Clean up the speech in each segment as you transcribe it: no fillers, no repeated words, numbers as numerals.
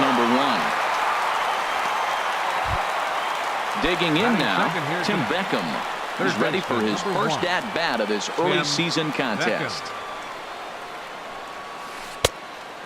number one. Digging in now, Tim Beckham. He's ready for his first at-bat of this early season contest.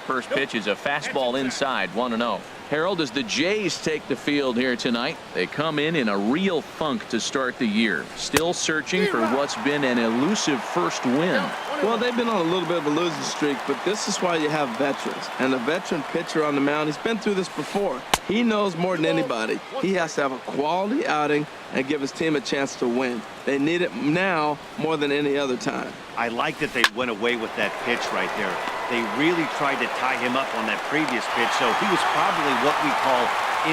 First pitch is a fastball inside, 1-0. Harold, as the Jays take the field here tonight, they come in a real funk to start the year. Still searching for what's been an elusive first win. Well, they've been on a little bit of a losing streak, but this is why you have veterans. And a veteran pitcher on the mound, he's been through this before. He knows more than anybody. He has to have a quality outing and give his team a chance to win. They need it now more than any other time. I like that they went away with that pitch right there. They really tried to tie him up on that previous pitch, so he was probably what we call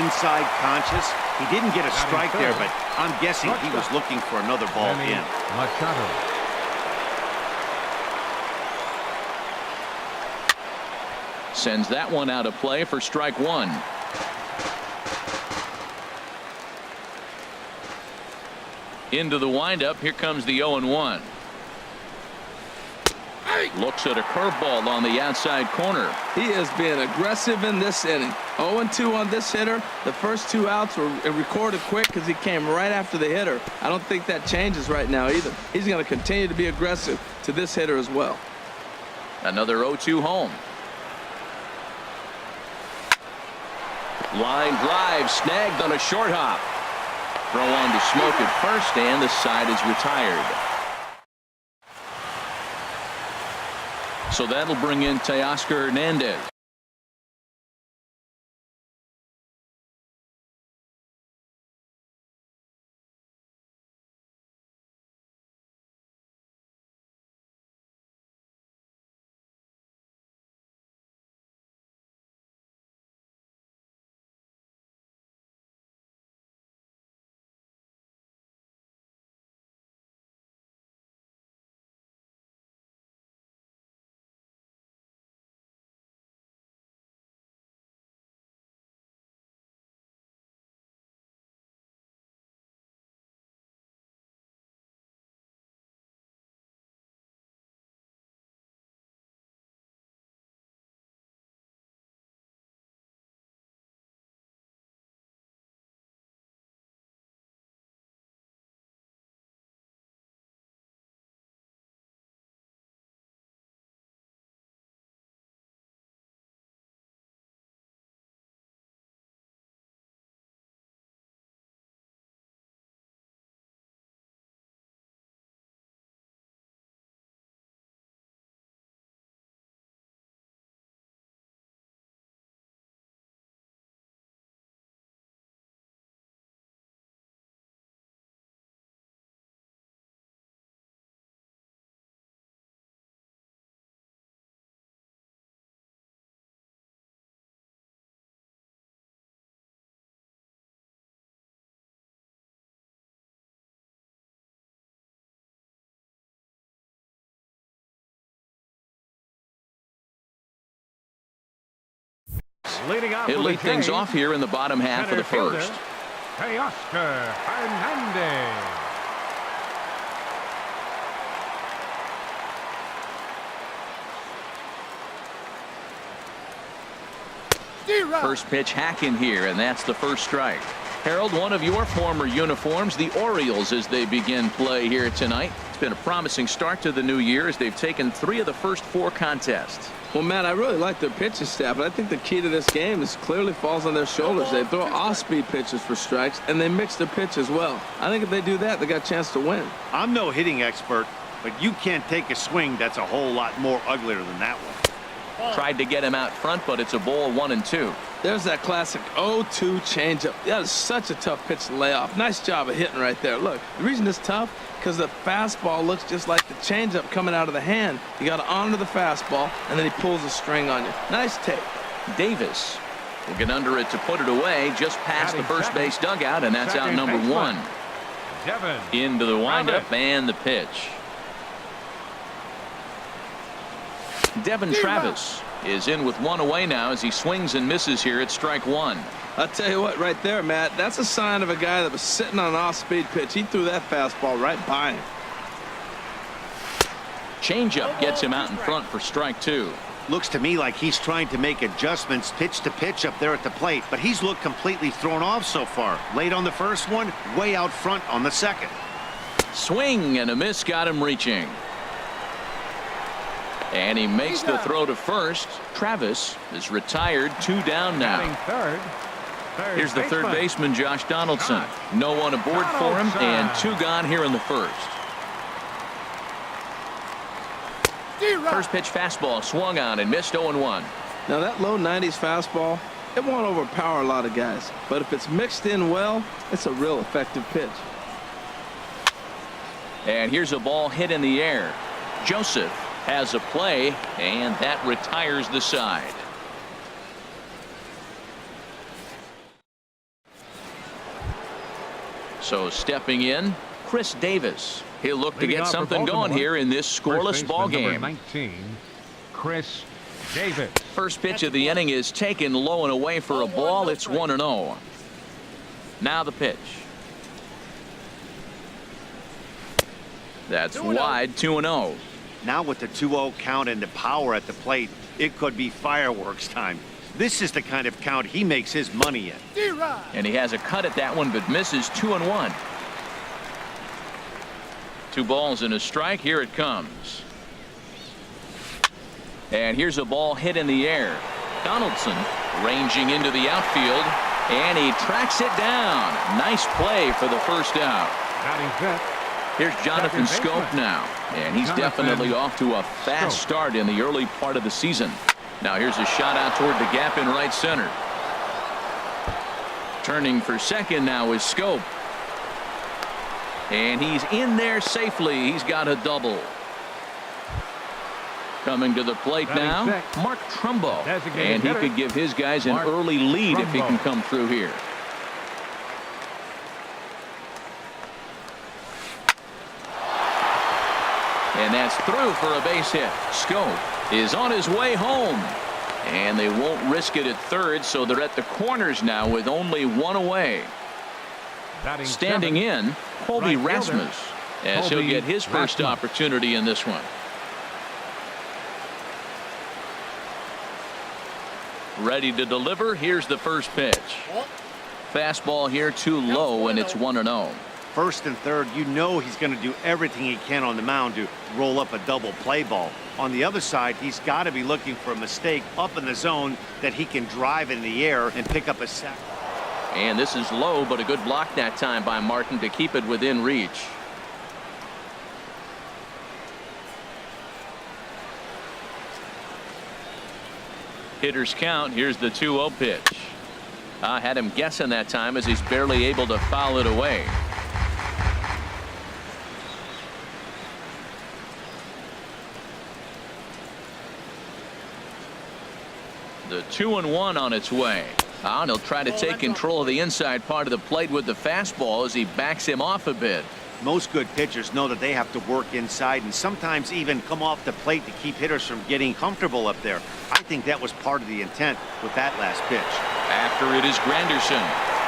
inside conscious. He didn't get a strike there, but I'm guessing he was looking for another ball in. Sends that one out of play for strike one. Into the windup. Here comes the 0-1. Looks at a curveball on the outside corner. He is being aggressive in this inning. 0-2 on this hitter. The first two outs were recorded quick because he came right after the hitter. I don't think that changes right now either. He's going to continue to be aggressive to this hitter as well. Another 0-2 home. Line drive snagged on a short hop. Throw on to Smoke at first, and the side is retired. So that'll bring in Teoscar Hernandez. He'll lead things off here in the bottom half of the first. Teoscar Hernandez. First pitch hacking here, and that's the first strike. Harold, one of your former uniforms, the Orioles, as they begin play here tonight. It's been a promising start to the new year as they've taken 3 of the first 4 contests. Well, Matt, I really like their pitching staff, but I think the key to this game is clearly falls on their shoulders. They throw off-speed pitches for strikes, and they mix their pitch as well. I think if they do that, they got a chance to win. I'm no hitting expert, but you can't take a swing that's a whole lot more uglier than that one. Tried to get him out front, but it's a ball 1-2. There's that classic 0-2 changeup. That is such a tough pitch to lay off. Nice job of hitting right there. Look, the reason it's tough, because the fastball looks just like the changeup coming out of the hand. You got to honor the fastball, and then he pulls a string on you. Nice take. Davis will get under it to put it away just past the first base dugout, and that's out number 1. Into the windup and the pitch. Devin Travis is in with 1 away now as he swings and misses here at strike 1. I'll tell you what, right there, Matt, that's a sign of a guy that was sitting on an off-speed pitch. He threw that fastball right by him. Changeup gets him out in front for strike 2. Looks to me like he's trying to make adjustments pitch to pitch up there at the plate, but he's looked completely thrown off so far. Late on the first one, way out front on the second. Swing and a miss got him reaching. And he makes the throw to first. Travis is retired, 2 down now. Third Here's the third baseman, Josh Donaldson. No one aboard for him, and 2 gone here in the first. First pitch fastball swung on and missed 0-1. Now that low 90s fastball, it won't overpower a lot of guys, but if it's mixed in well, it's a real effective pitch. And here's a ball hit in the air. Joseph has a play, and that retires the side. So stepping in, Chris Davis. He'll look to get something going here in this scoreless ball game. 19, Chris Davis. First pitch of the inning is taken low and away for a ball. It's 1-0. Now the pitch. That's wide, 2-0. Now with the 2-0 count and the power at the plate, it could be fireworks time. This is the kind of count he makes his money in. And he has a cut at that one, but misses 2-1. 2 balls and a strike. Here it comes. And here's a ball hit in the air. Donaldson ranging into the outfield, and he tracks it down. Nice play for the first out. Here's Jonathan Scope now, and he's definitely off to a fast start in the early part of the season. Now here's a shot out toward the gap in right center. Turning for second now is Scope. And he's in there safely. He's got a double. Coming to the plate now, Mark Trumbo. And he could give his guys an early lead if he can come through here. And that's through for a base hit. Scope is on his way home. And they won't risk it at third, so they're at the corners now with only 1 away. Standing in, Colby Rasmus, as he'll get his first opportunity in this one. Ready to deliver. Here's the first pitch. Fastball here too low, and it's 1-0. First and third, you know he's going to do everything he can on the mound to roll up a double play ball. On the other side, he's got to be looking for a mistake up in the zone that he can drive in the air and pick up a sack. And this is low, but a good block that time by Martin to keep it within reach. Hitters count. Here's the 2-0 pitch. I had him guessing that time as he's barely able to foul it away. The 2-1 on its way. And he'll try to take control of the inside part of the plate with the fastball as he backs him off a bit. Most good pitchers know that they have to work inside and sometimes even come off the plate to keep hitters from getting comfortable up there. I think that was part of the intent with that last pitch. After it is Granderson,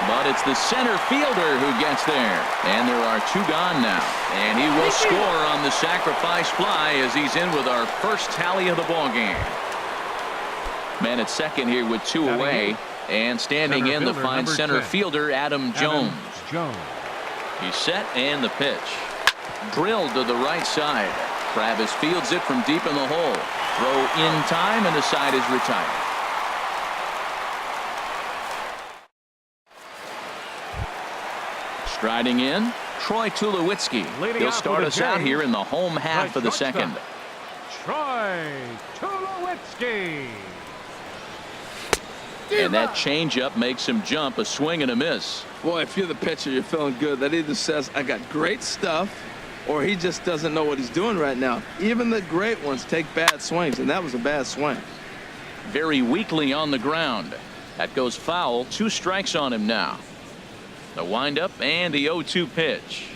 but it's the center fielder who gets there. And there are 2 gone now. And he will score on the sacrifice fly as he's in with our first tally of the ball game. Man at second here with 2 away. And standing in the fine center fielder, Adam Jones. He's set, and the pitch. Drilled to the right side. Travis fields it from deep in the hole. Throw in time, and the side is retired. Striding in, Troy Tulowitzki. He'll start us out here in the home half of the second. Troy Tulowitzki. And that changeup makes him jump. A swing and a miss. Boy, if you're the pitcher, you're feeling good. That either says I got great stuff, or he just doesn't know what he's doing right now. Even the great ones take bad swings, and that was a bad swing. Very weakly on the ground. That goes foul. 2 strikes on him now. The windup and the 0-2 pitch.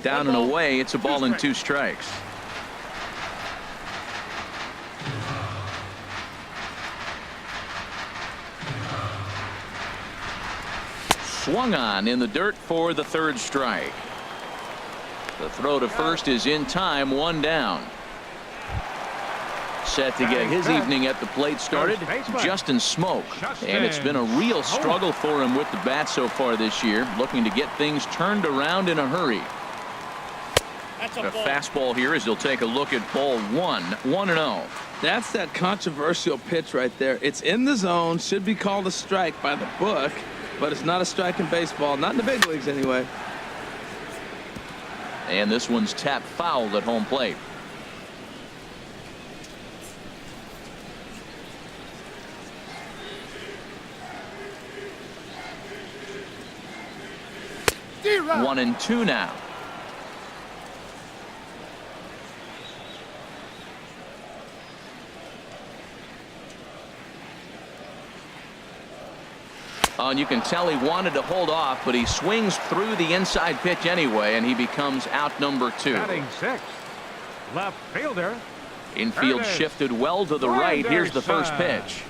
Down and away. It's a ball and 2 strikes. Swung on in the dirt for the 3rd strike. The throw to first is in time, 1 down. set to get his evening at the plate started, Justin Smoke. And it's been a real struggle for him with the bat so far this year, looking to get things turned around in a hurry. A fastball here as he'll take a look at ball 1-0. That's that controversial pitch right there. It's in the zone, should be called a strike by the book, but it's not a strike in baseball, not in the big leagues anyway. And this one's tapped foul at home plate. D-Rock. 1-2 now. Oh, and you can tell he wanted to hold off, but he swings through the inside pitch anyway, and he becomes out number 2. Batting 6th, left fielder. Infield shifted well to the right. Here's the first pitch.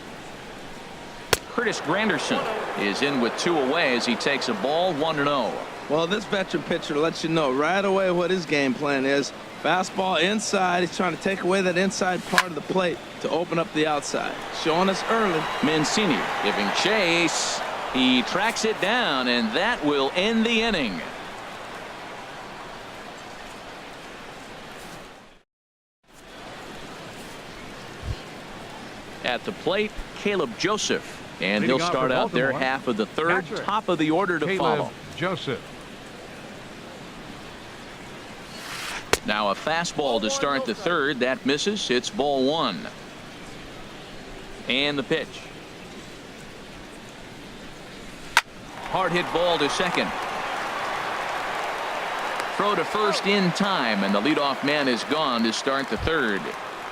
Curtis Granderson is in with 2 away as he takes a ball 1-0. Well, this veteran pitcher lets you know right away what his game plan is. Fastball inside. He's trying to take away that inside part of the plate to open up the outside. Showing us early. Mancini giving chase. He tracks it down, and that will end the inning. At the plate, Caleb Joseph, and he'll start out their half of the third. Top of the order to follow. Joseph. Now a fastball to start the third. That misses. It's ball 1. And the pitch. Hard hit ball to second. Throw to first in time, and the leadoff man is gone to start the third.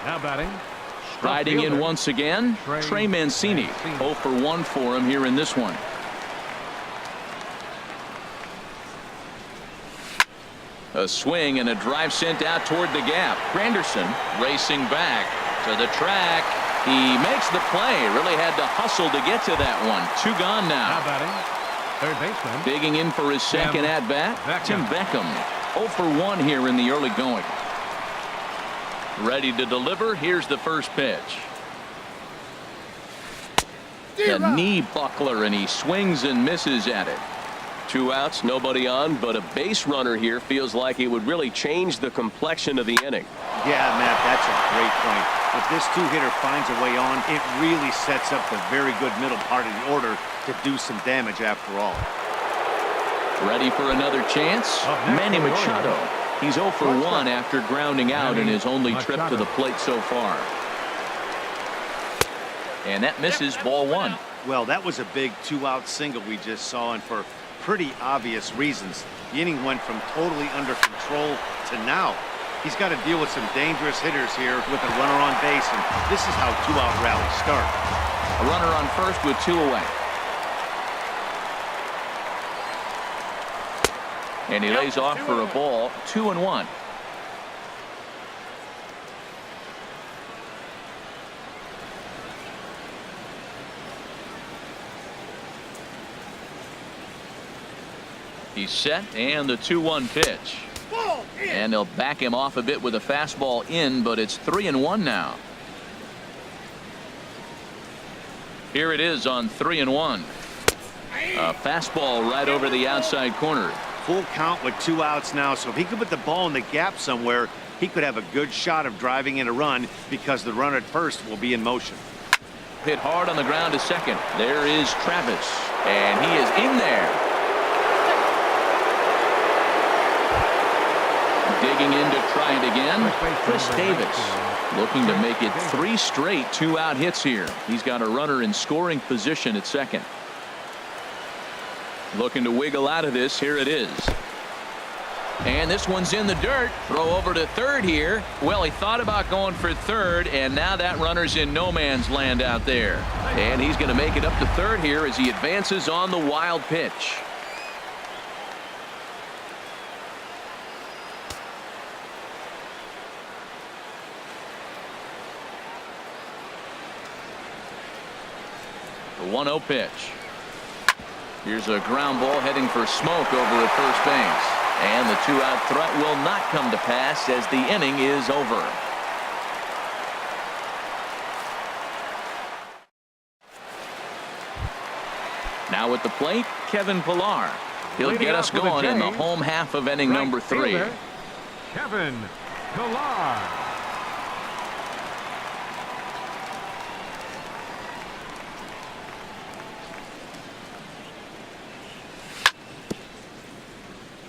Now batting. Riding in once again, Trey Mancini. 0 for 1 for him here in this one. A swing and a drive sent out toward the gap. Granderson racing back to the track. He makes the play. Really had to hustle to get to that one. 2 gone now. Now batting. Third baseman. Digging in for his second at-bat, Tim Beckham. 0 for 1 here in the early going. Ready to deliver. Here's the first pitch. A knee buckler, and he swings and misses at it. 2 outs, nobody on, but a base runner here feels like it would really change the complexion of the inning. Yeah, Matt, that's a great point. If this 2-hitter finds a way on, it really sets up the very good middle part of the order to do some damage after all. Ready for another chance? Manny Machado. He's 0 for 1 after grounding out in his only trip to the plate so far. And that misses ball 1. Well, that was a big 2-out single we just saw, and for pretty obvious reasons. The inning went from totally under control to now. He's got to deal with some dangerous hitters here with a runner on base, and this is how 2-out rallies start. A runner on first with 2 away. And he lays off for a ball. 2-1. He's set, and the 2-1 pitch. And they'll back him off a bit with a fastball in, but it's 3-1 now. Here it is on 3-1. A fastball right over the outside corner. Full count with 2 outs now, so if he could put the ball in the gap somewhere, he could have a good shot of driving in a run because the runner at first will be in motion. Hit hard on the ground to second. There is Travis, and he is in there. Digging in to try it again. Chris Davis looking to make it 3 straight 2-out hits here. He's got a runner in scoring position at second. Looking to wiggle out of this. Here it is. And this one's in the dirt. Throw over to third here. Well, he thought about going for third, and now that runner's in no man's land out there. And he's going to make it up to third here as he advances on the wild pitch. The 1-0 pitch. Here's a ground ball heading for Smoke over at first base. And the 2-out threat will not come to pass as the inning is over. Now at the plate, Kevin Pillar. He'll Leading get off us with a going in the J. home half of inning Right number 3. fielder, Kevin Pillar.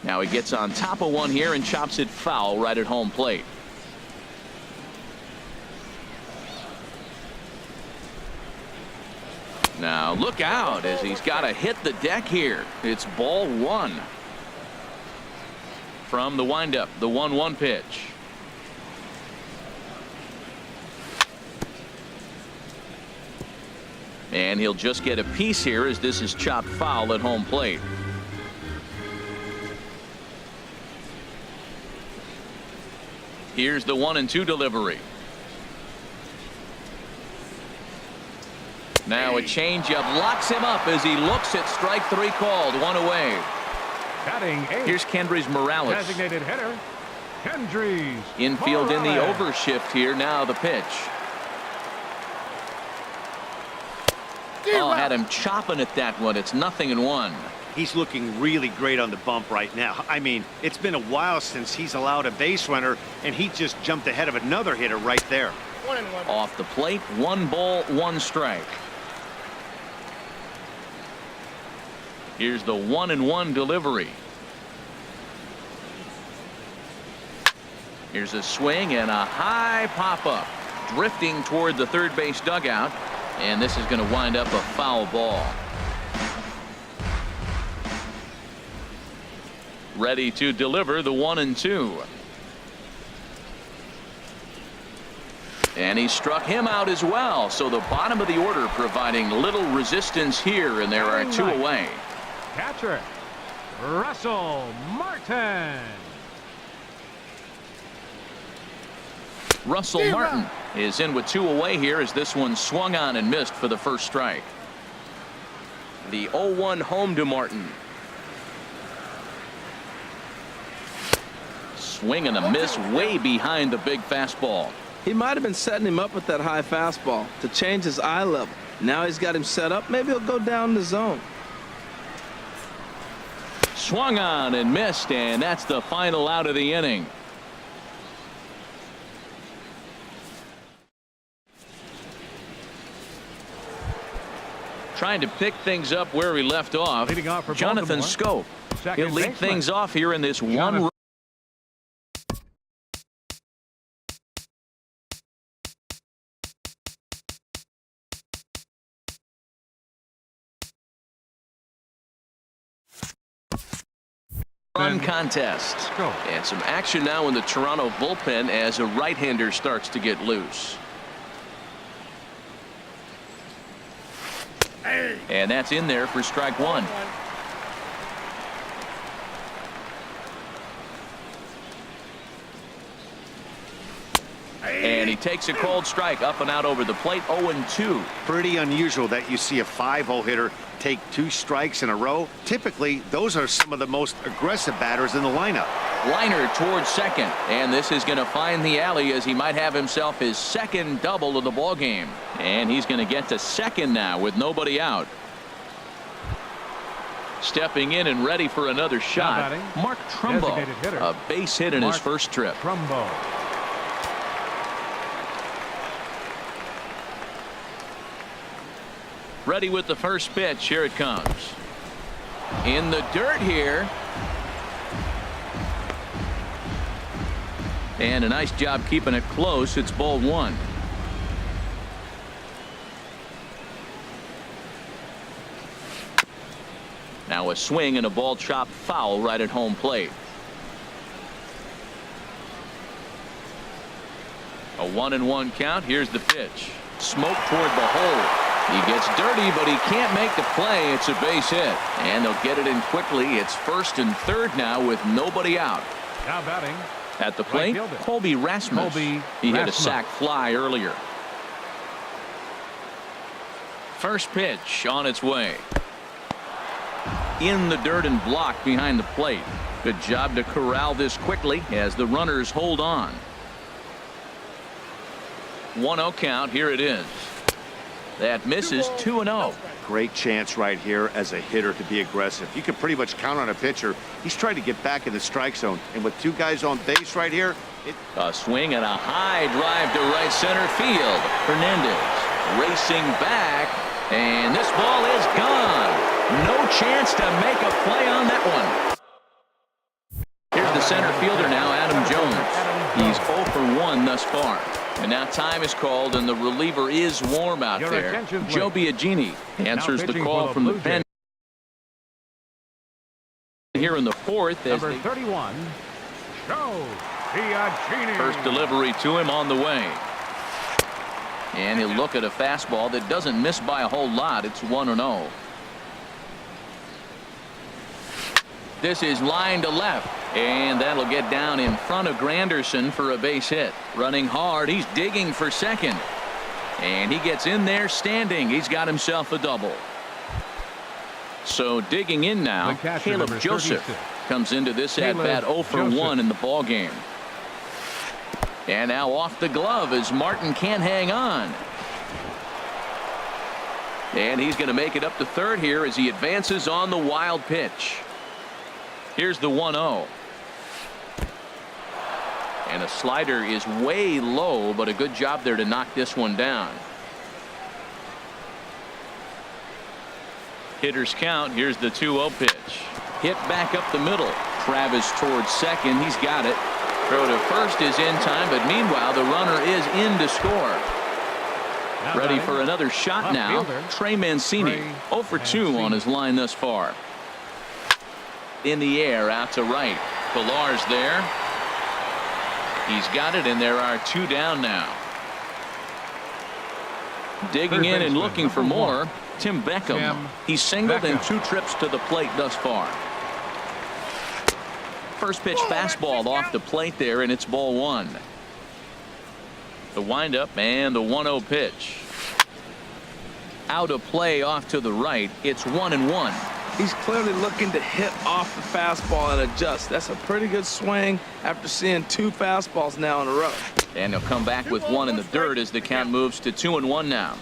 Now he gets on top of one here and chops it foul right at home plate. Now look out as he's got to hit the deck here. It's ball 1. From the windup, the 1-1 pitch. And he'll just get a piece here as this is chopped foul at home plate. Here's the 1-2 delivery. Now a changeup locks him up as he looks at strike 3 called. 1 away. Batting 8. Here's Kendrys Morales. Designated hitter, Kendrys Infield in the Morales. overshift here. Now the pitch. Oh, had him chopping at that one. It's 0-1. He's looking really great on the bump right now. I mean, it's been a while since he's allowed a base runner, and he just jumped ahead of another hitter right there. 1-1. Off the plate, 1 ball, 1 strike. Here's the 1-1 delivery. Here's a swing and a high pop-up. Drifting toward the third base dugout. And this is going to wind up a foul ball. Ready to deliver the 1-2. And he struck him out as well. So the bottom of the order providing little resistance here, and there are 2 away. Catcher, Russell Martin. Russell Martin is in with 2 away here as this one swung on and missed for the first strike. The 0-1 home to Martin. Swing and a miss way behind the big fastball. He might have been setting him up with that high fastball to change his eye level. Now he's got him set up. Maybe he'll go down the zone. Swung on and missed, and that's the final out of the inning. Trying to pick things up where we left off. Leading off for Jonathan Baltimore, Scope. second He'll lead baseman. things off here in this Jonathan. one run contest. Scope. And some action now in the Toronto bullpen as a right-hander starts to get loose. And that's in there for strike 1. And he takes a cold strike up and out over the plate. 0-2. Pretty unusual that you see a 5-0 hitter take 2 strikes in a row. Typically, those are some of the most aggressive batters in the lineup. Liner towards second, and this is going to find the alley as he might have himself his second double of the ball game. And he's going to get to second now with nobody out. Stepping in and ready for another shot, batting, Mark Trumbo. designated hitter, A base hit in his Mark first trip. Trumbo. Ready with the first pitch. Here it comes. In the dirt here. And a nice job keeping it close. It's ball 1. Now a swing and a ball chopped foul right at home plate. A 1-1 count. Here's the pitch. Smoke toward the hole. He gets dirty, but he can't make the play. It's a base hit. And they'll get it in quickly. It's first and third now with nobody out. Now batting, At the plate, fielder, Colby Rasmus. Colby He had a Rasmus. sac fly earlier. First pitch on its way. In the dirt and blocked behind the plate. Good job to corral this quickly as the runners hold on. 1-0 count. Here it is. That misses 2-0. Great chance right here as a hitter to be aggressive. You can pretty much count on a pitcher. He's trying to get back in the strike zone. And with two guys on base right here, A swing and a high drive to right center field. Hernandez racing back, and this ball is gone. No chance to make a play on that one. Here's the center fielder now, Adam Jones. He's 0 for 1 thus far. And now time is called, and the reliever is warm out there. Joe Biagini answers the call from the pen here in the fourth. Number 31, Joe Biagini. First delivery to him on the way. And he'll look at a fastball that doesn't miss by a whole lot. It's 1-0. This is line to left, and that'll get down in front of Granderson for a base hit. Running hard, he's digging for second, and he gets in there standing. He's got himself a double. So digging in now, Caleb Joseph comes into this at bat 0 for 1 in the ball game. And now off the glove as Martin can't hang on. And he's going to make it up to third here as he advances on the wild pitch. Here's the 1-0. And a slider is way low, but a good job there to knock this one down. Hitters count. Here's the 2-0 pitch. Hit back up the middle. Travis towards second. He's got it. Throw to first is in time, but meanwhile the runner is in to score. Ready for another shot now. Trey Mancini 0 for 2 on his line thus far. In the air out to right. Pillar's there. He's got it, and there are 2 down now. Digging in and looking for more, Tim Beckham. He's singled in 2 trips to the plate thus far. First pitch fastball off the plate there, and it's ball 1. The windup and the 1-0 pitch. Out of play off to the right. It's 1-1. He's clearly looking to hit off the fastball and adjust. That's a pretty good swing after seeing 2 fastballs now in a row. And he'll come back with 1 in the dirt as the count moves to 2-1 now.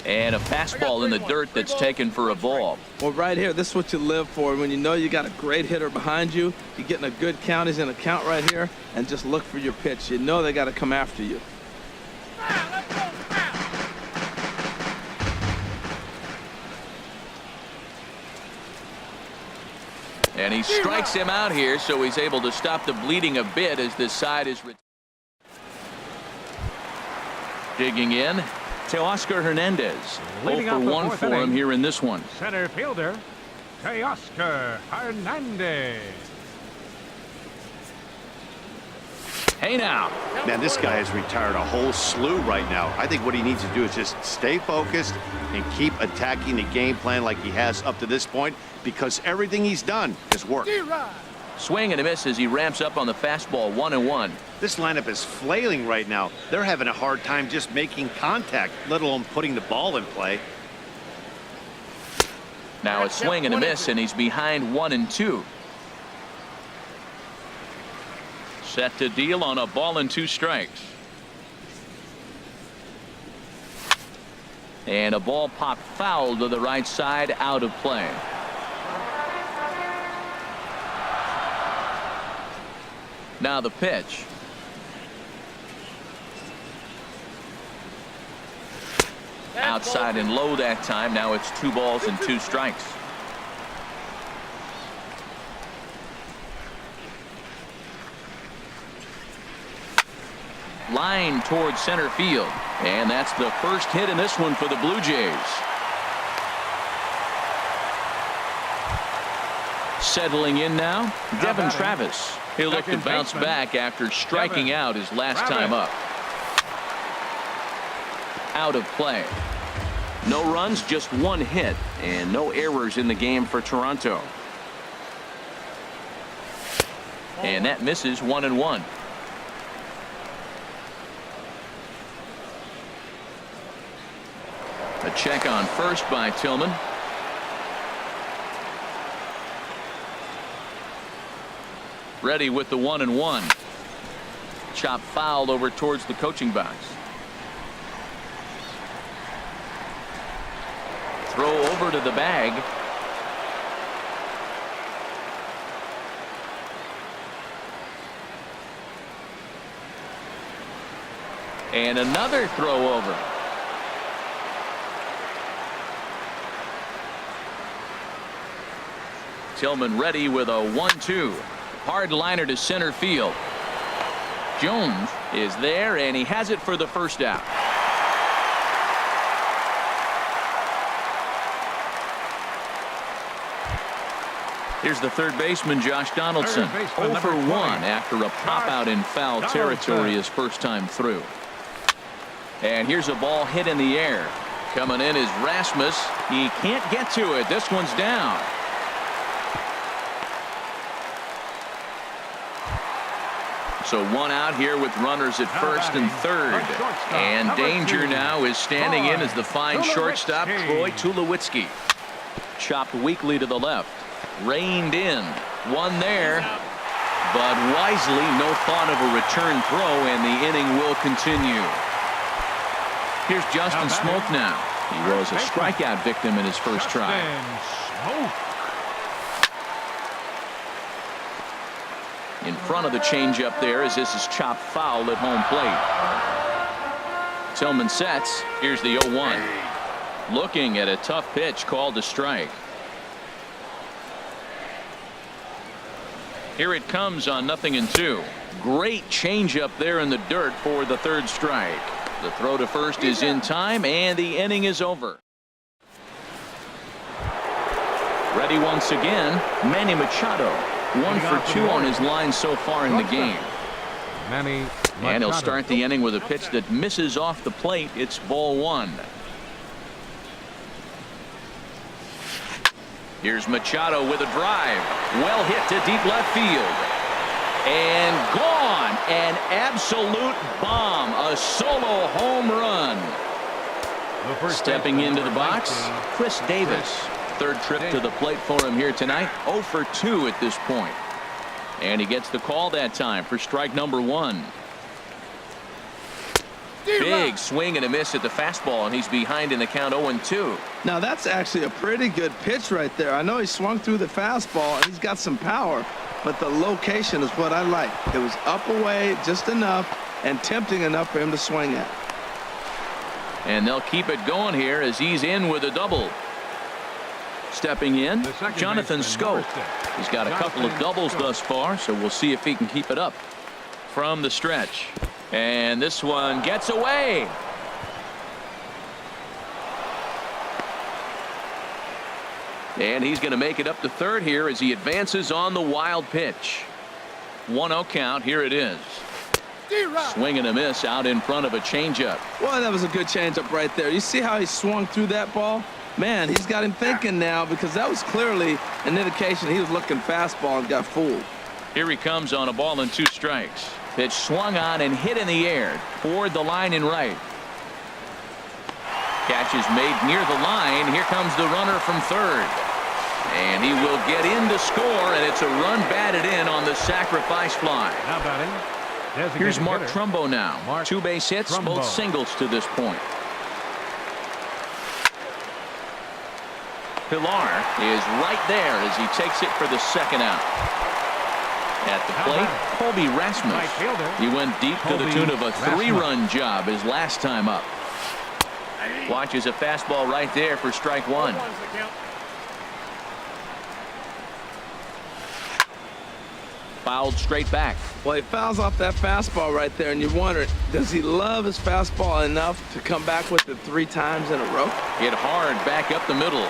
And a fastball in the dirt that's taken for a ball. Well, right here, this is what you live for. When you know you got a great hitter behind you, you're getting a good count. He's in a count right here, and just look for your pitch. You know they got to come after you. And he strikes him out here, so he's able to stop the bleeding a bit as this side is digging in. Teoscar Hernandez 0 for 1 for him here in this one. Center fielder Teoscar Hernandez. Hey now. Man, this guy has retired a whole slew right now. I think what he needs to do is just stay focused and keep attacking the game plan like he has up to this point, because everything he's done has worked. Swing and a miss as he ramps up on the fastball. 1-1. This lineup is flailing right now. They're having a hard time just making contact, let alone putting the ball in play. Now a swing and a miss, and he's behind 1-2. Set to deal on a ball and 2 strikes. And a ball popped foul to the right side, out of play. Now the pitch. Outside and low that time. Now it's 2 balls and 2 strikes. Line towards center field, and that's the first hit in this one for the Blue Jays. Settling in now, Devin Travis. He'll look to bounce back after striking out his last time up. Out of play. No runs, just 1 hit, and no errors in the game for Toronto. And that misses. 1-1. A check on first by Tillman. Ready with the 1-1. Chop fouled over towards the coaching box. Throw over to the bag. And another throw over. Tillman ready with a 1-2. Hard liner to center field. Jones is there, and he has it for the first out. Here's the third baseman, Josh Donaldson. 0 for 1 after a pop out in foul territory his first time through. And here's a ball hit in the air. Coming in is Rasmus. He can't get to it. This one's down. So one out here with runners at first and third. And danger now is standing in as the fine shortstop, Troy Tulowitzki. Chopped weakly to the left. Reined in. One there. But wisely, no thought of a return throw, and the inning will continue. Here's Justin Smoke now. He was a strikeout victim in his first try. In front of the changeup there as this is chopped foul at home plate. Tillman sets. Here's the 0-1. Looking at a tough pitch called a strike. Here it comes on 0-2. Great changeup there in the dirt for the third strike. The throw to first is in time, and the inning is over. Ready once again, Manny Machado. 1 for 2 on his line so far in the game. And he'll start the inning with a pitch that misses off the plate. It's ball 1. Here's Machado with a drive. Well hit to deep left field. And gone. An absolute bomb. A solo home run. Stepping into the box, Chris Davis. Third trip to the plate for him here tonight. 0 for 2 at this point. And he gets the call that time for strike number 1. Big swing and a miss at the fastball, and he's behind in the count 0-2. Now that's actually a pretty good pitch right there. I know he swung through the fastball and he's got some power, but the location is what I like. It was up away just enough and tempting enough for him to swing at. And they'll keep it going here as he's in with a double. Stepping in, Jonathan Schoop. He's got a couple of doubles thus far, so we'll see if he can keep it up from the stretch. And this one gets away. And he's going to make it up to third here as he advances on the wild pitch. 1-0 count. Here it is. Swing and a miss out in front of a changeup. Well, that was a good changeup right there. You see how he swung through that ball? Man, he's got him thinking now, because that was clearly an indication he was looking fastball and got fooled. Here he comes on a ball and 2 strikes. Pitch swung on and hit in the air toward the line in right. Catch is made near the line. Here comes the runner from third. And he will get in to score, and it's a run batted in on the sacrifice fly. Now batting. Here's Mark Trumbo now. 2 base hits, both singles to this point. Pilar is right there as he takes it for the second out. At the plate, Colby Rasmus. He went deep to the tune of a 3-run job his last time up. Watches a fastball right there for strike 1. Fouled straight back. Well, he fouls off that fastball right there, and you wonder, does he love his fastball enough to come back with it 3 times in a row? Hit hard back up the middle.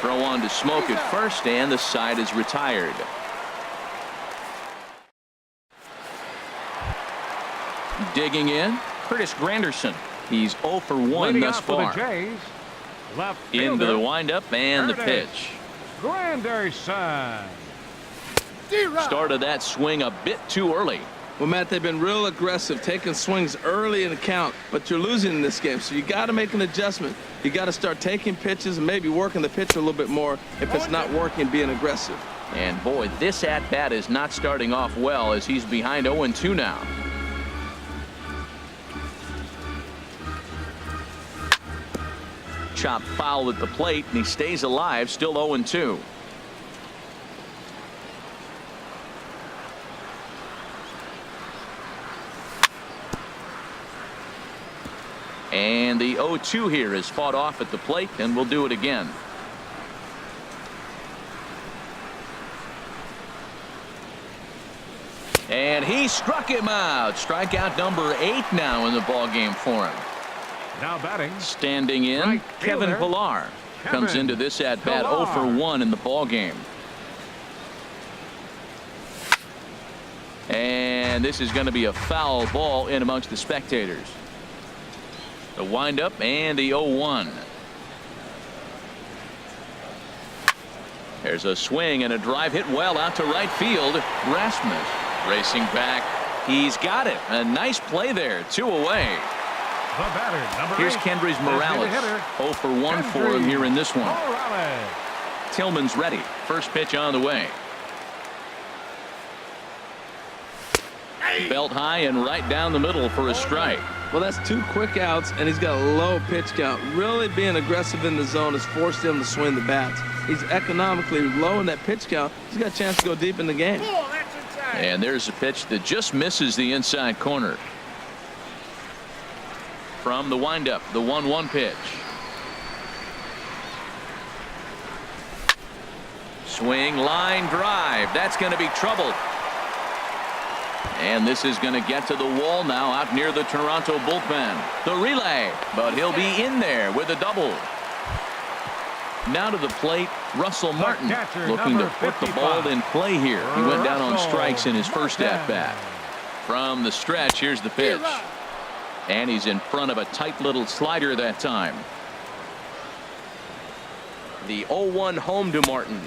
Throw on to Smoke at first, and the side is retired. Digging in, Curtis Granderson. He's 0 for 1 thus far. Into the windup and the pitch. Granderson. Started that swing a bit too early. Well, Matt, they've been real aggressive, taking swings early in the count, but you're losing in this game, so you got to make an adjustment. You got to start taking pitches and maybe working the pitcher a little bit more if it's not working, being aggressive. And boy, this at-bat is not starting off well as he's behind 0-2 now. chop foul at the plate, and he stays alive, still 0-2. And the 0-2 here is fought off at the plate, and we'll do it again. And he struck him out. Strikeout number 8 now in the ballgame for him. Now batting. Standing in, Right Kevin fielder, Pillar comes into this at bat 0 for 1 in the ballgame. And this is going to be a foul ball in amongst the spectators. The windup and the 0-1. There's a swing and a drive hit well out to right field. Rasmus racing back. He's got it. A nice play there. 2 away. The batter, number Here's 8. Kendrys Morales. 0 for 1 for him here in this one. Morales. Tillman's ready. First pitch on the way. Belt high and right down the middle for a strike. Well, that's 2 quick outs, and he's got a low pitch count. Really being aggressive in the zone has forced him to swing the bats. He's economically low in that pitch count. He's got a chance to go deep in the game. And there's a pitch that just misses the inside corner. From the windup, the 1-1 pitch. Swing, line drive. That's going to be trouble. And this is going to get to the wall now out near the Toronto bullpen. The relay, but he'll be in there with a double. Now to the plate, Russell Martin looking to put the ball in play here. He went down on strikes in his first at-bat. From the stretch, here's the pitch. And he's in front of a tight little slider that time. The 0-1 home to Martin.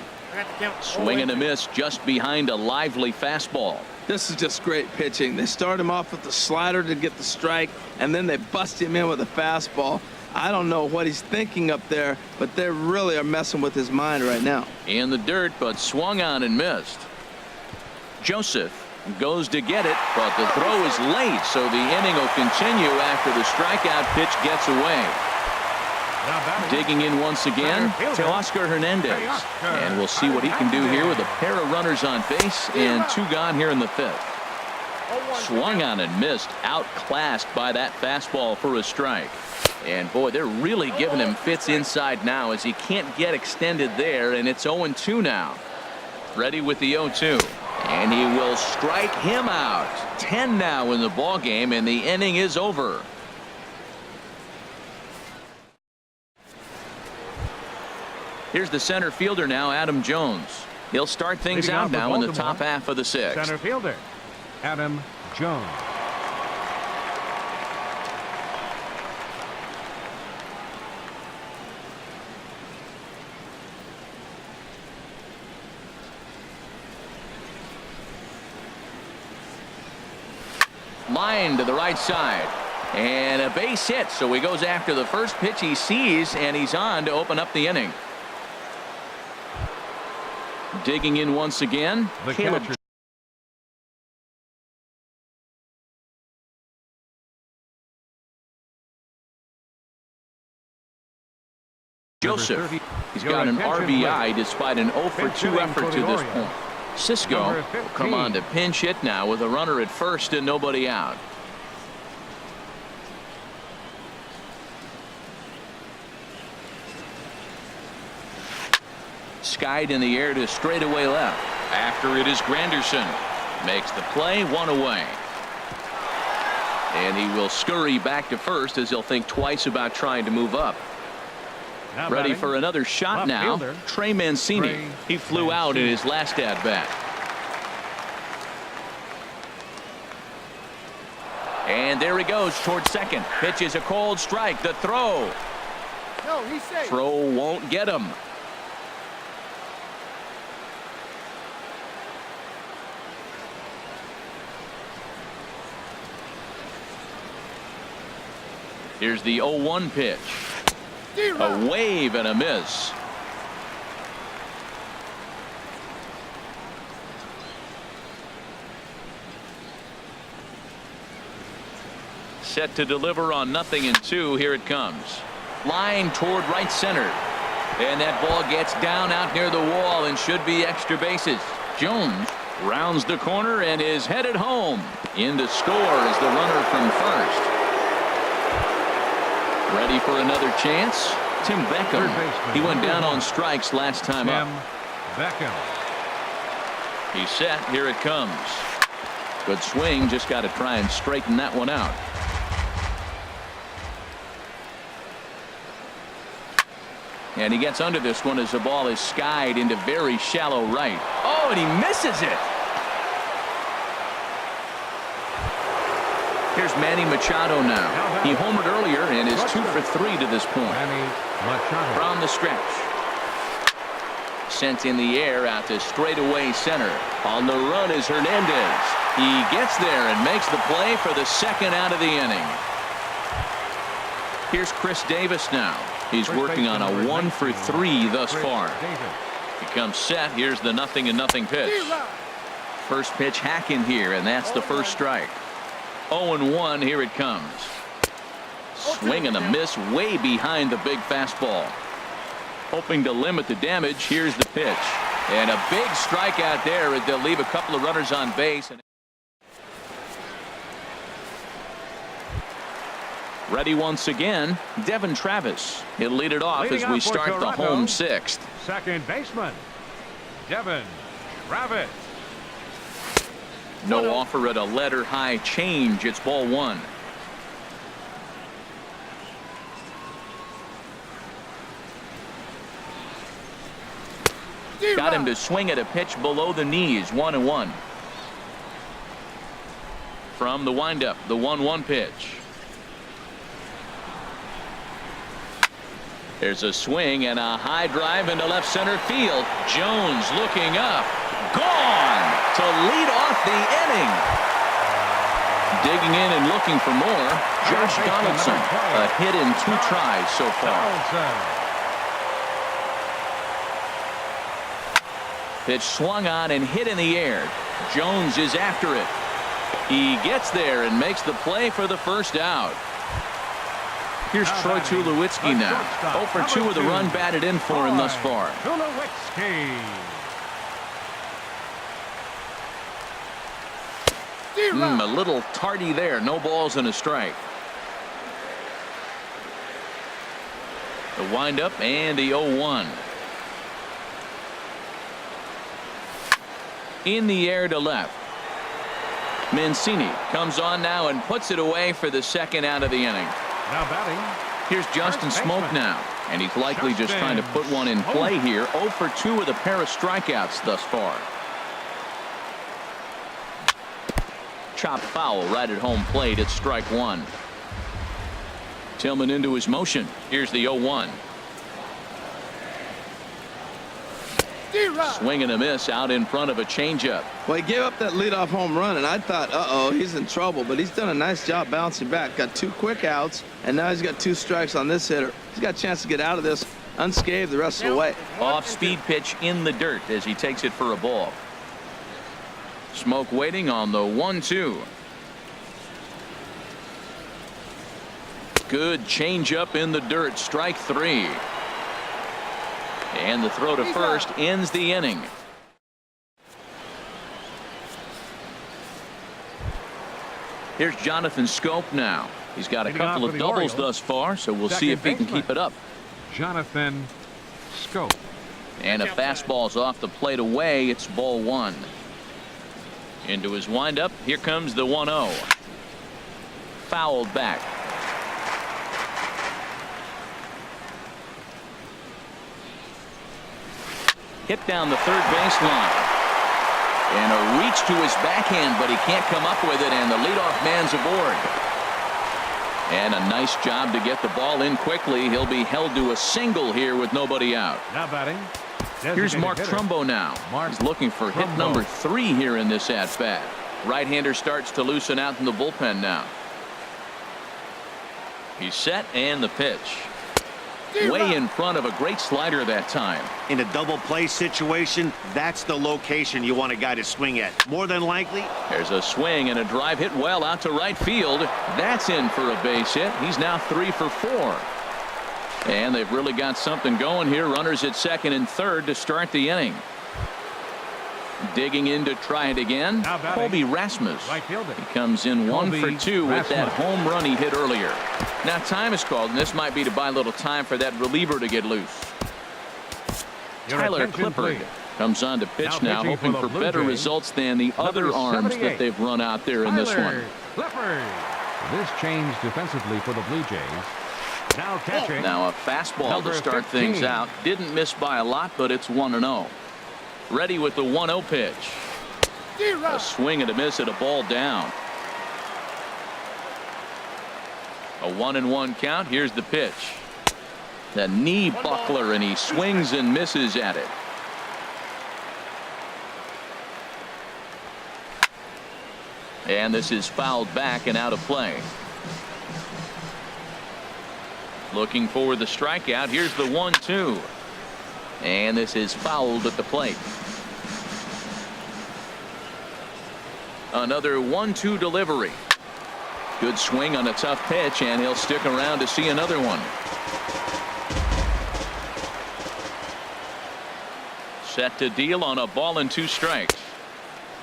Swing and a miss just behind a lively fastball. This is just great pitching. They start him off with the slider to get the strike, and then they bust him in with a fastball. I don't know what he's thinking up there, but they really are messing with his mind right now. In the dirt, but swung on and missed. Joseph goes to get it, but the throw is late, so the inning will continue after the strikeout pitch gets away. Digging in once again, Teoscar Hernandez. And we'll see what he can do here with a pair of runners on base and 2 gone here in the 5th. Swung on and missed, outclassed by that fastball for a strike. And boy, they're really giving him fits inside now as he can't get extended there, and it's 0-2 now. Ready with the 0-2. And he will strike him out. 10 now in the ball game, and the inning is over. Here's the center fielder now, Adam Jones. He'll start things out now in the top half of the 6th. Center fielder, Adam Jones. Line to the right side. And a base hit, so he goes after the first pitch he sees, and he's on to open up the inning. Digging in once again, Caleb Joseph. He's got an RBI despite an 0 for 2 effort to this point. Cisco will come on to pinch hit now with a runner at first and nobody out. Skied in the air to straightaway left. After it is Granderson. Makes the play, 1 away. And he will scurry back to first as he'll think twice about trying to move up. Ready for another shot now. Trey Mancini. He flew out in his last at bat. And there he goes towards second. Pitch is a cold strike. The throw. No, he's safe. Throw won't get him. Here's the 0-1 pitch. A wave and a miss. Set to deliver on 0-2. Here it comes. Line toward right center. And that ball gets down out near the wall and should be extra bases. Jones rounds the corner and is headed home. In to score is the runner from first. Ready for another chance? Tim Beckham. He went down on strikes last time up. Beckham. He's set. Here it comes. Good swing. Just got to try and straighten that one out. And he gets under this one as the ball is skied into very shallow right. Oh, and he misses it. Here's Manny Machado now. He homered earlier and is 2 for 3 to this point. Manny Machado. From the stretch. Sent in the air out to straightaway center. On the run is Hernandez. He gets there and makes the play for the second out of the inning. Here's Chris Davis now. He's working on a 1 for 3 thus far. He comes set. Here's the 0-0 pitch. First pitch hack in here, and that's the first strike. 0-1. Here it comes. Swing and a miss way behind the big fastball. Hoping to limit the damage. Here's the pitch. And a big strikeout there as they'll leave a couple of runners on base. Ready once again, Devin Travis. He'll lead it off as we start the home sixth. Second baseman, Devin Travis. No offer at a letter high change. It's ball one. Got him to swing at a pitch below the knees. 1-1. From the windup, the 1-1 pitch. There's a swing and a high drive into left center field. Jones looking up. Gone to lead off the inning. Digging in and looking for more. Josh Donaldson. A hit in 2 tries so far. Pitch swung on and hit in the air. Jones is after it. He gets there and makes the play for the first out. Here's Troy Tulowitzki now. 0 for 2 with a run batted in for him thus far. Tulowitzki. A little tardy there. No balls and a strike. The windup and the 0-1. In the air to left. Mancini comes on now and puts it away for the second out of the inning. Now batting. Here's Justin Smoak now, and he's likely just trying to put one in play here. 0 for 2 with a pair of strikeouts thus far. Chopped foul right at home plate. It's strike one. Tillman into his motion. Here's the 0-1. Swing and a miss out in front of a changeup. Well, he gave up that leadoff home run, and I thought, uh-oh, he's in trouble. But he's done a nice job bouncing back. Got 2 quick outs, and now he's got 2 strikes on this hitter. He's got a chance to get out of this unscathed the rest of the way. Off-speed pitch in the dirt as he takes it for a ball. Smoke waiting on the 1-2. Good changeup in the dirt. Strike 3. And the throw to first ends the inning. Here's Jonathan Scope now. He's got a couple of doubles thus far, so we'll see if he can keep it up. Jonathan Scope. And a fastball's off the plate away. It's ball one. Into his windup. Here comes the 1-0. Fouled back. Hit down the third baseline. And a reach to his backhand, but he can't come up with it, and the leadoff man's aboard. And a nice job to get the ball in quickly. He'll be held to a single here with nobody out. Now batting. Here's Mark Trumbo now. He's looking for hit number 3 here in this at-bat. Right-hander starts to loosen out in the bullpen now. He's set, and the pitch. Way in front of a great slider that time. In a double play situation, that's the location you want a guy to swing at. More than likely. There's a swing and a drive hit well out to right field. That's in for a base hit. He's now 3 for 4. And they've really got something going here. Runners at second and third to start the inning. Digging in to try it again. Colby Rasmus. Right fielder. He comes in 1 for 2 with that Rasmus. home run he hit earlier. Now time is called, and this might be to buy a little time for that reliever to get loose. Your Tyler attention, Clippard please. comes on to pitch now, pitching hoping for for the Blue better Jays, results than the other number arms that 78, they've run out there in this one. Tyler Clippard. This change defensively for the Blue Jays. Now catching. Now a fastball Number to start 15. things out. Didn't miss by a lot, but it's 1-0. Ready with the 1-0 pitch. A swing and a miss at a ball down. A 1-1 count. Here's the pitch. The knee buckler, and he swings and misses at it. And this is fouled back and out of play. Looking for the strikeout. Here's the 1-2. And this is fouled at the plate. Another 1-2 delivery. Good swing on a tough pitch, and he'll stick around to see another one. Set to deal on a ball and 2 strikes.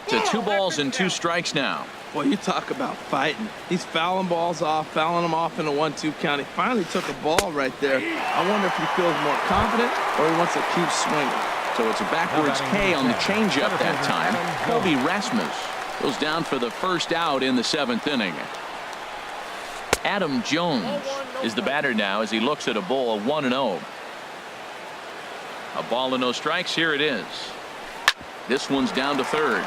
To 2 balls and 2 strikes now. Boy, you talk about fighting. He's fouling balls off, fouling them off in a 1-2 count. He finally took a ball right there. I wonder if he feels more confident or he wants to keep swinging. So it's a backwards K on the changeup that time. Colby Rasmus goes down for the first out in the 7th inning. Adam Jones is the batter now as he looks at a ball 1-0. A ball and no strikes. Here it is. This one's down to third.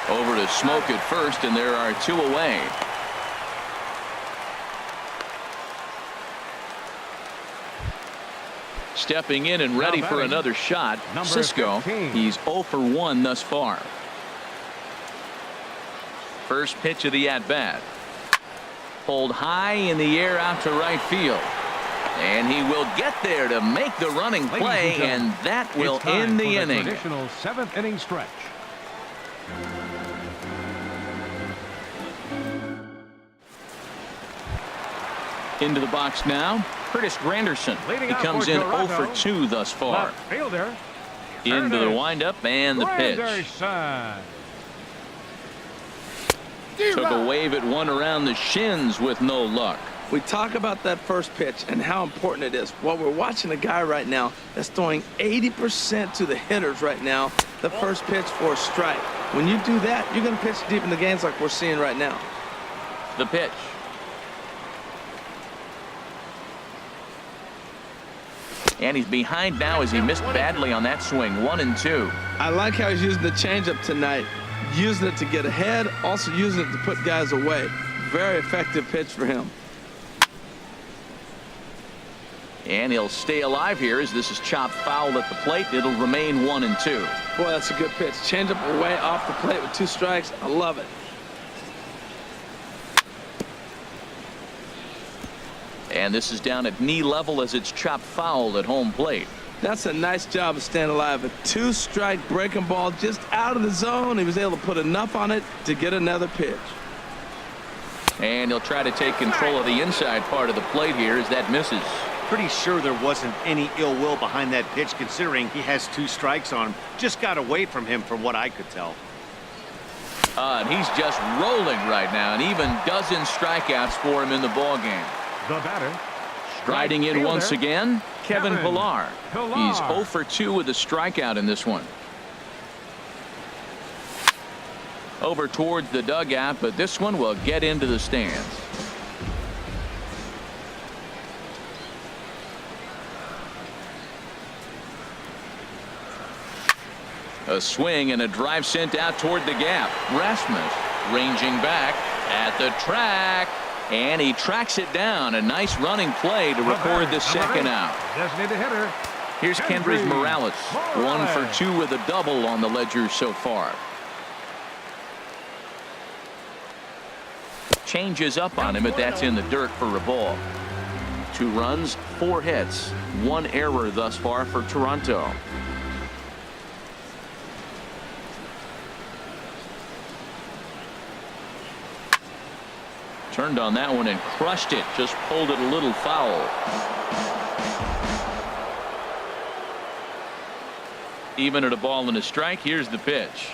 Over to Smoke at first, and there are 2 away. Stepping in and ready for another shot, Cisco. 15. He's 0 for 1 thus far. First pitch of the at-bat. Pulled high in the air out to right field. And he will get there to make the running play, and that will end the inning. Traditional 7th inning stretch. Into the box now, Curtis Granderson. Leading He out comes for in Toronto. 0 for 2 thus far. Left fielder. Into the Curtis windup and the pitch. Granderson. Took a wave at one around the shins with no luck. We talk about that first pitch and how important it is. Well, we're watching a guy right now that's throwing 80% to the hitters right now. The first pitch for a strike. When you do that, you're going to pitch deep in the games like we're seeing right now. The pitch. And he's behind now as he missed badly on that swing. 1-2. I like how he's using the changeup tonight. Using it to get ahead, also using it to put guys away. Very effective pitch for him. And he'll stay alive here as this is chopped foul at the plate. It'll remain 1-2. Boy, that's a good pitch. Changeup away off the plate with 2 strikes. I love it. And this is down at knee level as it's chopped foul at home plate. That's a nice job of staying alive. A 2-strike breaking ball just out of the zone. He was able to put enough on it to get another pitch. And he'll try to take control of the inside part of the plate here as that misses. Pretty sure there wasn't any ill will behind that pitch, considering he has 2 strikes on him. Just got away from him from what I could tell. And he's just rolling right now, and even dozen strikeouts for him in the ballgame. The batter. Riding in fielder, once again, Kevin Pillar. Pillar. He's 0 for 2 with a strikeout in this one. Over towards the dugout, but this one will get into the stands. A swing and a drive sent out toward the gap. Rasmus ranging back at the track, and he tracks it down. A nice running play to record the second out. Designated hitter. Here's Kendrys Morales. 1 for 2 with a double on the ledger so far. Changes up on him, but that's in the dirt for a ball. 2 runs, 4 hits, 1 error thus far for Toronto. Turned on that one and crushed it. Just pulled it a little foul. Even at a ball and a strike. Here's the pitch.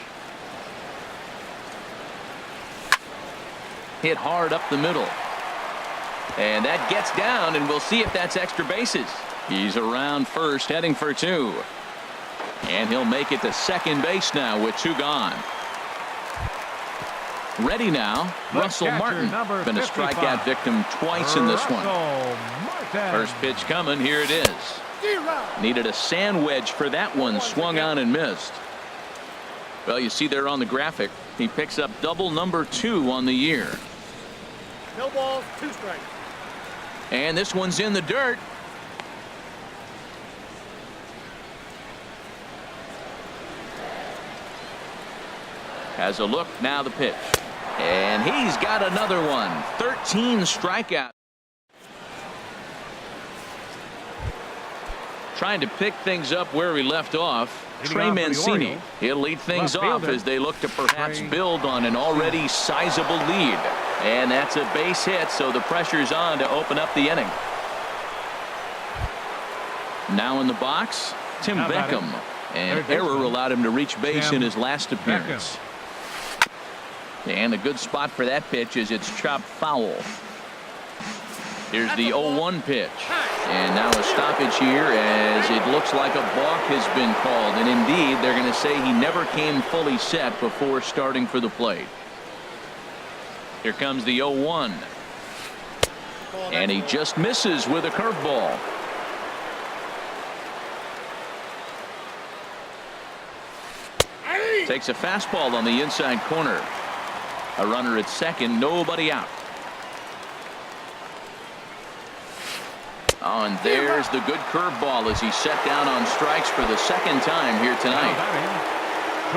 Hit hard up the middle. And that gets down, and we'll see if that's extra bases. He's around first, heading for two. And he'll make it to second base now with two gone. Ready now, Russell Martin. Been a strikeout victim twice in this one. First pitch coming. Here it is. Needed a sand wedge for that one. Swung on and missed. Well, you see there on the graphic, he picks up double number 2 on the year. No balls, 2 strikes. And this one's in the dirt. Has a look, now the pitch. And he's got another one. 13 strikeouts. Trying to pick things up where we left off. Trey Mancini. He'll lead things off as they look to perhaps build on an already sizable lead. And that's a base hit, so the pressure's on to open up the inning. Now in the box, Tim Beckham. An error allowed him to reach base in his last appearance. And a good spot for that pitch is it's chopped foul. Here's the 0-1 pitch. And now a stoppage here as it looks like a balk has been called. And indeed, they're going to say he never came fully set before starting for the plate. Here comes the 0-1. And he just misses with a curveball. Takes a fastball on the inside corner. A runner at second, nobody out. Oh, and there's the good curveball as he set down on strikes for the second time here tonight.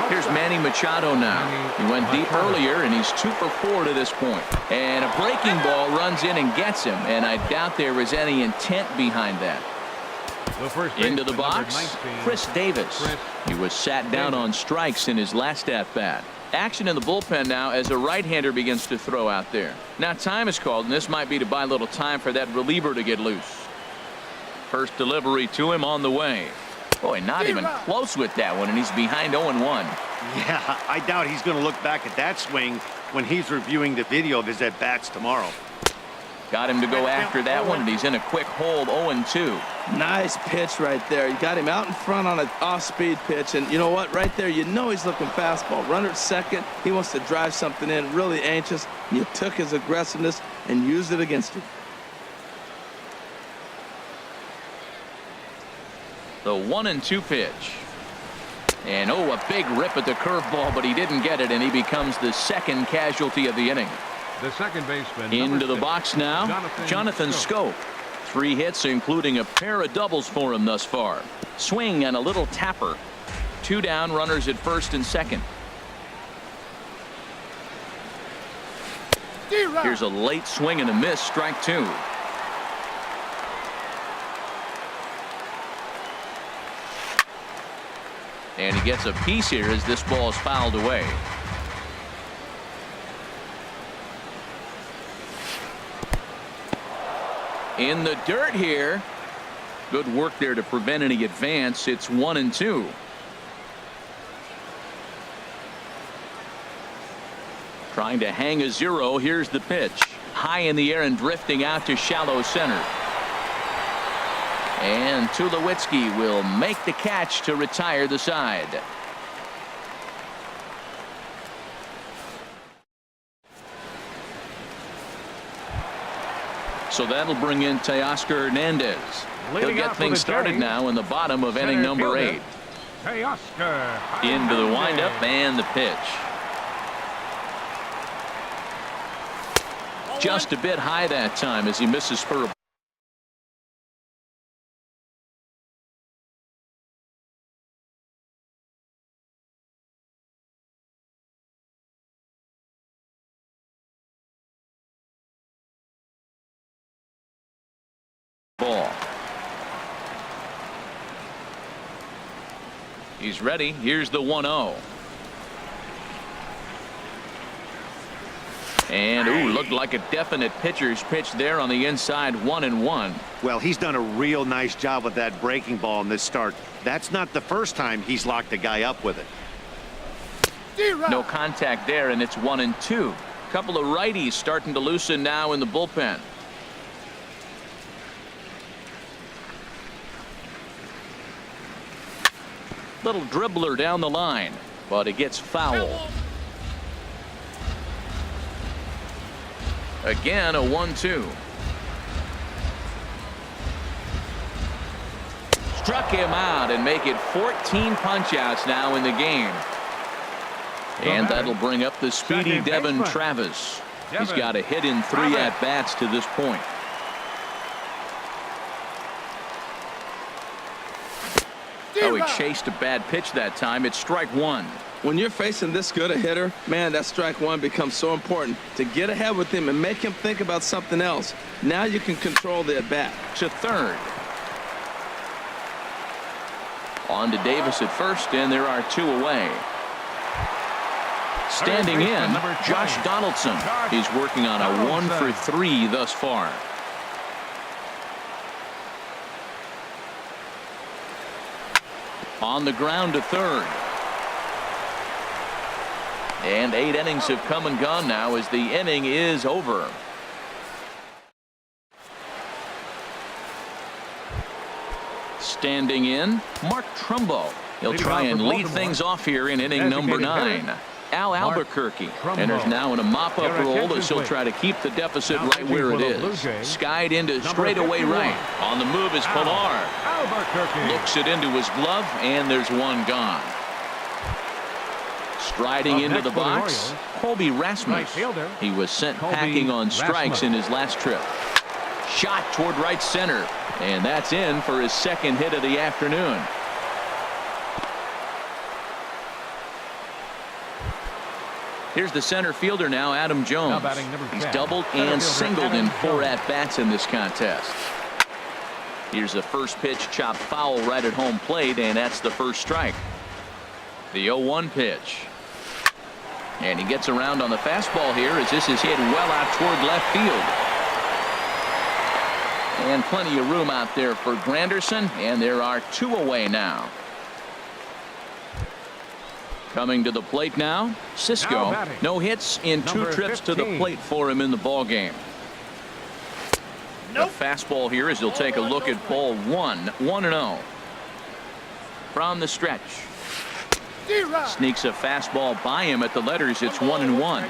Here's Manny Machado now. He went deep earlier, and he's 2 for 4 to this point. And a breaking ball runs in and gets him, and I doubt there was any intent behind that. Into the box, Chris Davis. He was sat down on strikes in his last at-bat. Action in the bullpen now as a right-hander begins to throw out there. Now time is called, and this might be to buy a little time for that reliever to get loose. First delivery to him on the way. Boy, not even close with that one, and he's behind 0-1. Yeah, I doubt he's going to look back at that swing when he's reviewing the video of his at-bats tomorrow. Got him to go after that one, and he's in a quick hold, 0-2. Nice pitch right there. You got him out in front on an off-speed pitch, and you know what? Right there, you know he's looking fastball. Runner at second. He wants to drive something in, really anxious. You took his aggressiveness and used it against him. The 1-2 pitch. And oh, a big rip at the curveball, but he didn't get it, and he becomes the second casualty of the inning. The second baseman. Into the box now, Jonathan Schoop. 3 hits, including a pair of doubles for him thus far. Swing and a little tapper. 2 down, runners at first and second. Here's a late swing and a miss, strike 2. And he gets a piece here as this ball is fouled away. In the dirt here. Good work there to prevent any advance. It's 1-2. Trying to hang a 0. Here's the pitch. High in the air and drifting out to shallow center. And Tulowitzki will make the catch to retire the side. So that'll bring in Teoscar Hernandez. He'll get things started now in the bottom of inning number 8. Into the windup and the pitch. Just a bit high that time as he misses for a ball. He's ready. Here's the 1-0. And looked like a definite pitcher's pitch there on the inside, 1-1. Well, he's done a real nice job with that breaking ball in this start. That's not the first time he's locked a guy up with it. No contact there, and it's 1-2. Couple of righties starting to loosen now in the bullpen. Little dribbler down the line, but it gets foul. Again, a 1-2. Struck him out and make it 14 punch-outs now in the game. And that'll bring up the speedy Devin Travis. He's got a hit in 3 at-bats to this point. Oh, he chased a bad pitch that time. It's strike 1. When you're facing this good a hitter, man, that strike 1 becomes so important to get ahead with him and make him think about something else. Now you can control the at-bat. To third. On to Davis at first, and there are 2 away. Standing in, Josh Donaldson. He's working on a 1 for 3 thus far. On the ground to third. And 8 innings have come and gone now as the inning is over. Standing in, Mark Trumbo. He'll try and lead things off here in inning number 9. Al Albuquerque enters now in a mop-up role as he'll try to keep the deficit right where it is. Skied into straightaway right. On the move is Pilar. Looks it into his glove, and there's 1 gone. Striding into the box, Colby Rasmus. He was sent packing on strikes in his last trip. Shot toward right center, and that's in for his 2nd hit of the afternoon. Here's the center fielder now, Adam Jones. He's doubled and singled in 4 at-bats in this contest. Here's the first pitch, chopped foul right at home plate, and that's the first strike. The 0-1 pitch. And he gets around on the fastball here as this is hit well out toward left field. And plenty of room out there for Granderson, and there are 2 away now. Coming to the plate now, Cisco. No hits in 2 trips to the plate for him in the ball game. The fastball here as he'll take a look at ball 1, 1-0. From the stretch. Sneaks a fastball by him at the letters. It's 1-1.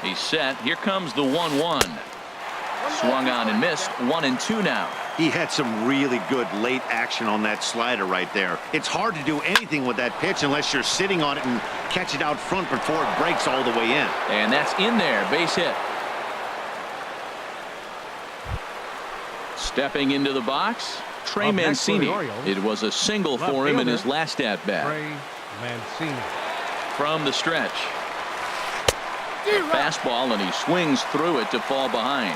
He's set. Here comes the 1-1. Swung on and missed. 1-2 now. He had some really good late action on that slider right there. It's hard to do anything with that pitch unless you're sitting on it and catch it out front before it breaks all the way in. And that's in there. Base hit. Stepping into the box, Trey Mancini. It was a single for him in his last at-bat. From the stretch. A fastball, and he swings through it to fall behind.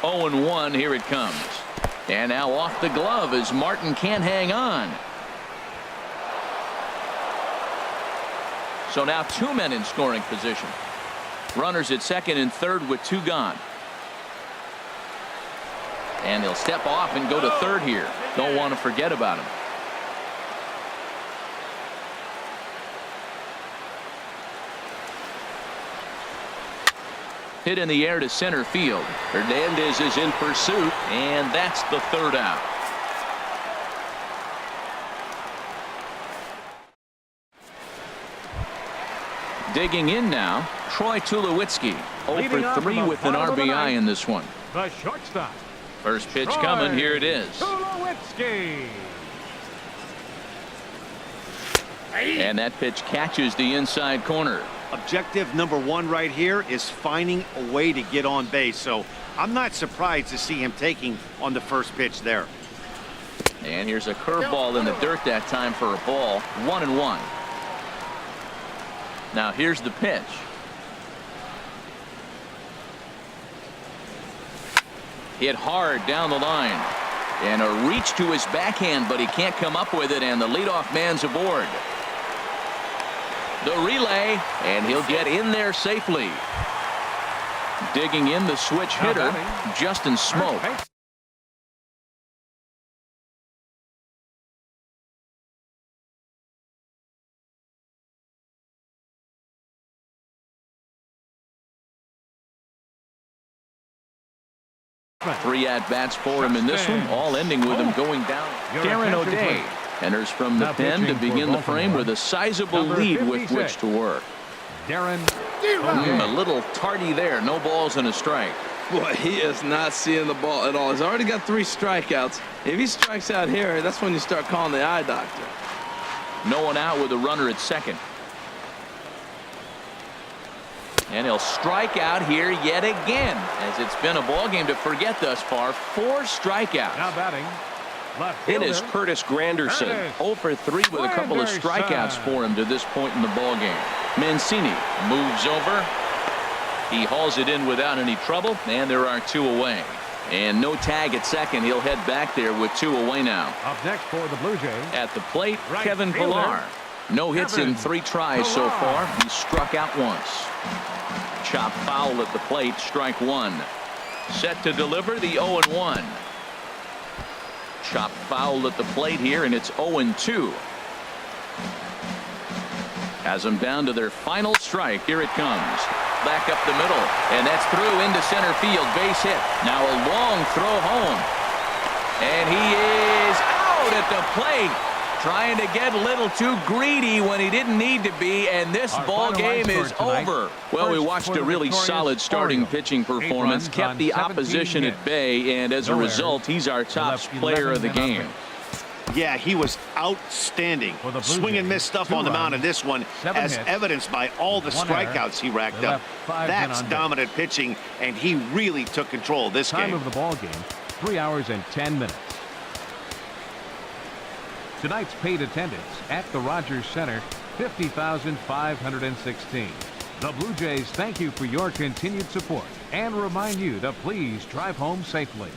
0-1, here it comes. And now off the glove as Martin can't hang on. So now 2 men in scoring position. Runners at second and third with 2 gone. And he'll step off and go to third here. Don't want to forget about him. Hit in the air to center field. Hernandez is in pursuit, and that's the 3rd out. Digging in now, Troy Tulowitzki. 0 for 3 with an RBI in this one. The shortstop. First pitch coming. Here it is. Tulowitzki. And that pitch catches the inside corner. Objective number 1 right here is finding a way to get on base. So I'm not surprised to see him taking on the first pitch there. And here's a curveball in the dirt that time for a ball. 1-1. Now here's the pitch. Hit hard down the line. And a reach to his backhand, but he can't come up with it, and the leadoff man's aboard. The relay, and he'll get in there safely. Digging in the switch hitter, Justin Smoke. Three at-bats for him in this one, all ending with him going down. Darren O'Day enters from the pen to begin the frame with a sizable lead with which to work. Darren. A little tardy there. No balls and a strike. Boy, he is not seeing the ball at all. He's already got 3 strikeouts. If he strikes out here, that's when you start calling the eye doctor. No one out with a runner at second. And he'll strike out here yet again, as it's been a ball game to forget thus far. 4 strikeouts. Now batting. Left It is fielder. Curtis Granderson, 0 for 3 with a couple of strikeouts for him to this point in the ball game. Mancini moves over. He hauls it in without any trouble, and there are 2 away. And no tag at second. He'll head back there with 2 away now. Up next for the Blue Jays. At the plate, Right Kevin fielder. Pillar. No hits in 3 tries so far. He struck out once. Chop foul at the plate, strike 1. Set to deliver the 0-1. Chop foul at the plate here, and it's 0-2. Has them down to their final strike. Here it comes. Back up the middle, and that's through into center field. Base hit. Now a long throw home. And he is out at the plate. Trying to get a little too greedy when he didn't need to be, and this ball game is over. Well, we watched a really solid starting pitching performance, kept the opposition at bay, and as a result, he's our top player of the game. Yeah, he was outstanding. Swing and miss stuff on the mound in this one, as evidenced by all the strikeouts he racked up. That's dominant pitching, and he really took control of this game. Time of the ball game, 3 hours and 10 minutes. Tonight's paid attendance at the Rogers Center, 50,516. The Blue Jays thank you for your continued support and remind you to please drive home safely.